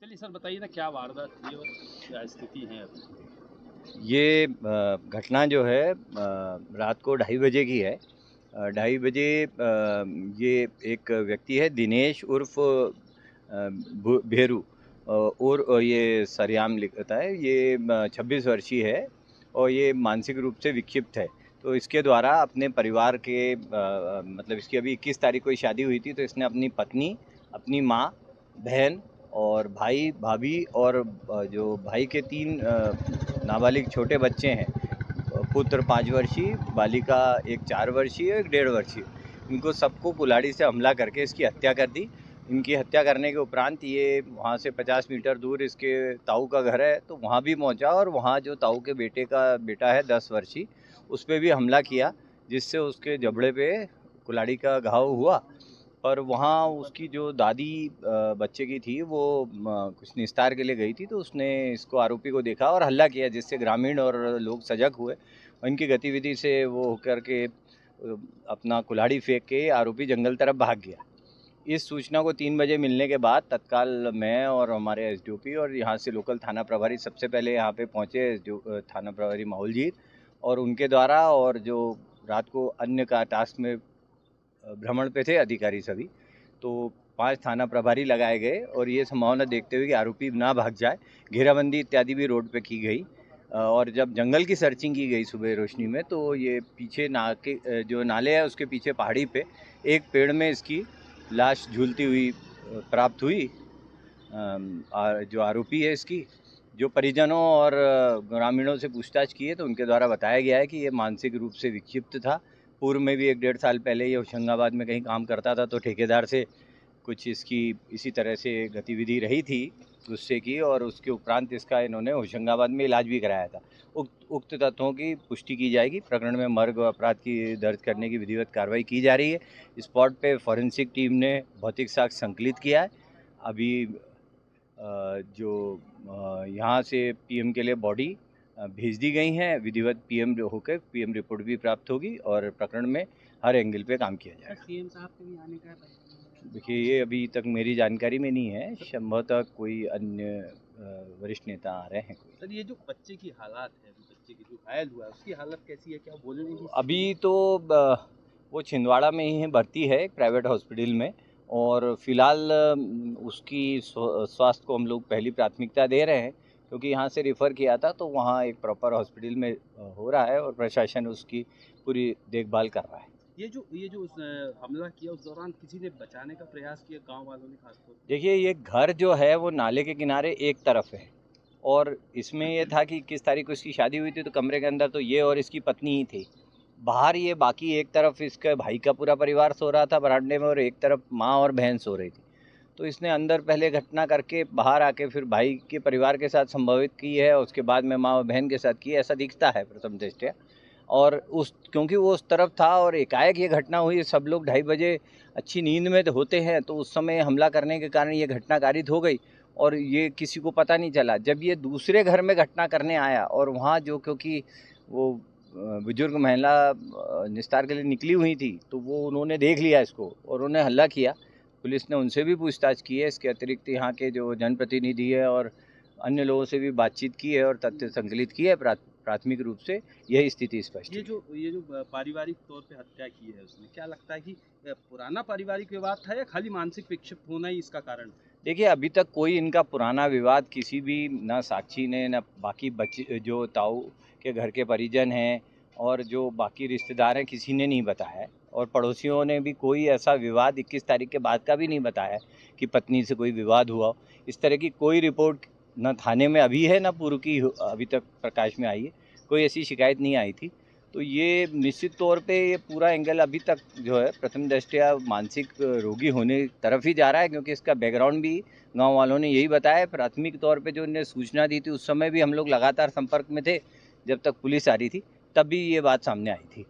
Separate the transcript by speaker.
Speaker 1: चलिए सर बताइए ना क्या वारदात हुई और क्या स्थिति है अभी?
Speaker 2: ये घटना जो है रात को 2:30 बजे की है। 2:30 बजे ये एक व्यक्ति है दिनेश उर्फ भेरू और ये सरेआम लिखता है। ये 26 वर्षीय है और ये मानसिक रूप से विक्षिप्त है। तो इसके द्वारा अपने परिवार के मतलब इसकी अभी 21 तारीख को ही शादी हुई थी, तो इसने अपनी पत्नी, अपनी माँ, बहन और भाई, भाभी और जो भाई के 3 नाबालिग छोटे बच्चे हैं, पुत्र 5 वर्षीय, बालिका एक 4 वर्षीय, एक 1.5 वर्षीय। इनको सबको कुल्हाड़ी से हमला करके इसकी हत्या कर दी। इनकी हत्या करने के उपरांत ये वहाँ से 50 मीटर दूर इसके ताऊ का घर है, तो वहाँ भी पहुँचा और वहाँ जो ताऊ के बेटा है 10 वर्षीय, उस पे भी हमला किया, जिससे उसके जबड़े पे कुल्हाड़ी का घाव हुआ। पर वहाँ उसकी जो दादी बच्चे की थी, वो कुछ निस्तार के लिए गई थी, तो उसने इसको आरोपी को देखा और हल्ला किया, जिससे ग्रामीण और लोग सजग हुए। इनकी गतिविधि से वो होकर के अपना कुल्हाड़ी फेंक के आरोपी जंगल तरफ भाग गया। इस सूचना को 3 बजे मिलने के बाद तत्काल मैं और हमारे एसडीओपी और यहाँ से लोकल थाना प्रभारी सबसे पहले यहाँ पे पहुँचे, थाना प्रभारी माहौल जी, और उनके द्वारा, और जो रात को अन्य का टास्क में भ्रमण पे थे अधिकारी सभी, तो 5 थाना प्रभारी लगाए गए और ये संभावना देखते हुए कि आरोपी ना भाग जाए, घेराबंदी इत्यादि भी रोड पे की गई। और जब जंगल की सर्चिंग की गई सुबह रोशनी में, तो ये पीछे जो नाले है उसके पीछे पहाड़ी पे एक पेड़ में इसकी लाश झूलती हुई प्राप्त हुई। जो आरोपी है इसकी, जो परिजनों और ग्रामीणों से पूछताछ की है, तो उनके द्वारा बताया गया है कि ये मानसिक रूप से विक्षिप्त था। पूर्व में भी 1 डेढ़ साल पहले ये होशंगाबाद में कहीं काम करता था, तो ठेकेदार से कुछ इसकी इसी तरह से गतिविधि रही थी गुस्से की, और उसके उपरांत इसका इन्होंने होशंगाबाद में इलाज भी कराया था। उक्त तथ्यों की पुष्टि की जाएगी। प्रकरण में मर्ग अपराध की दर्ज करने की विधिवत कार्रवाई की जा रही है। स्पॉट पे फॉरेंसिक टीम ने भौतिक साक्ष्य संकलित किया है। अभी जो यहाँ से पीएम के लिए बॉडी भेज दी गई हैं, विधिवत पीएम होकर पीएम रिपोर्ट भी प्राप्त होगी और प्रकरण में हर एंगल पे काम किया जाएगा।
Speaker 1: सीएम साहब के भी आने का
Speaker 2: देखिए, ये अभी तक मेरी जानकारी में नहीं है, संभवतः कोई अन्य वरिष्ठ नेता आ रहे हैं कोई।
Speaker 1: सर ये जो बच्चे की हालात है, बच्चे की जो घायल हुआ है उसकी हालत कैसी है, क्या बोलने की
Speaker 2: अभी तो वो छिंदवाड़ा में ही भर्ती है एक प्राइवेट हॉस्पिटल में, और फिलहाल उसकी स्वास्थ्य को हम लोग पहली प्राथमिकता दे रहे हैं, क्योंकि यहाँ से रेफ़र किया था तो वहाँ एक प्रॉपर हॉस्पिटल में हो रहा है और प्रशासन उसकी पूरी देखभाल कर रहा है।
Speaker 1: ये जो हमला किया उस दौरान किसी ने बचाने का प्रयास किया, गांव वालों ने खासतौर पर?
Speaker 2: देखिए, ये घर जो है वो नाले के किनारे एक तरफ है, और इसमें ये था कि 21 तारीख को इसकी शादी हुई थी, तो कमरे के अंदर तो ये और इसकी पत्नी ही थी। बाहर ये बाकी एक तरफ इसके भाई का पूरा परिवार सो रहा था बरामदे में, और एक तरफ माँ और बहन सो रही थी। तो इसने अंदर पहले घटना करके बाहर आके फिर भाई के परिवार के साथ संभवित की है, और उसके बाद में माँ और बहन के साथ की है, ऐसा दिखता है प्रथम दृष्टया। और क्योंकि वो उस तरफ था और एकाएक ये घटना हुई, सब लोग 2:30 बजे अच्छी नींद में होते हैं, तो उस समय हमला करने के कारण ये घटना कारित हो गई और ये किसी को पता नहीं चला। जब ये दूसरे घर में घटना करने आया, और वहाँ जो क्योंकि वो बुजुर्ग महिला निस्तार के लिए निकली हुई थी, तो वो उन्होंने देख लिया इसको और उन्होंने हल्ला किया। पुलिस ने उनसे भी पूछताछ की है। इसके अतिरिक्त यहाँ के जो जनप्रतिनिधि है और अन्य लोगों से भी बातचीत की है और तथ्य संकलित किए है। प्राथमिक रूप से यही स्थिति स्पष्ट है।
Speaker 1: ये जो पारिवारिक तौर पे हत्या की है उसने, क्या लगता है कि पुराना पारिवारिक विवाद था या खाली मानसिक विक्षिप्त होना ही इसका कारण?
Speaker 2: देखिए, अभी तक कोई इनका पुराना विवाद किसी भी, ना साक्षी ने, ना बाकी बच्चे जो ताऊ के घर के परिजन हैं और जो बाकी रिश्तेदार हैं, किसी ने नहीं बताया है, और पड़ोसियों ने भी कोई ऐसा विवाद 21 तारीख के बाद का भी नहीं बताया कि पत्नी से कोई विवाद हुआ। इस तरह की कोई रिपोर्ट न थाने में अभी है, ना पूर्व की अभी तक प्रकाश में आई है। कोई ऐसी शिकायत नहीं आई थी। तो ये निश्चित तौर पे ये पूरा एंगल अभी तक जो है प्रथम दृष्टया मानसिक रोगी होने की तरफ ही जा रहा है, क्योंकि इसका बैकग्राउंड भी गांव वालों ने यही बताया। प्राथमिक तौर पे जो उन्होंने सूचना दी थी, उस समय भी हम लोग लगातार संपर्क में थे, जब तक पुलिस आ रही थी, तब भी ये बात सामने आई थी।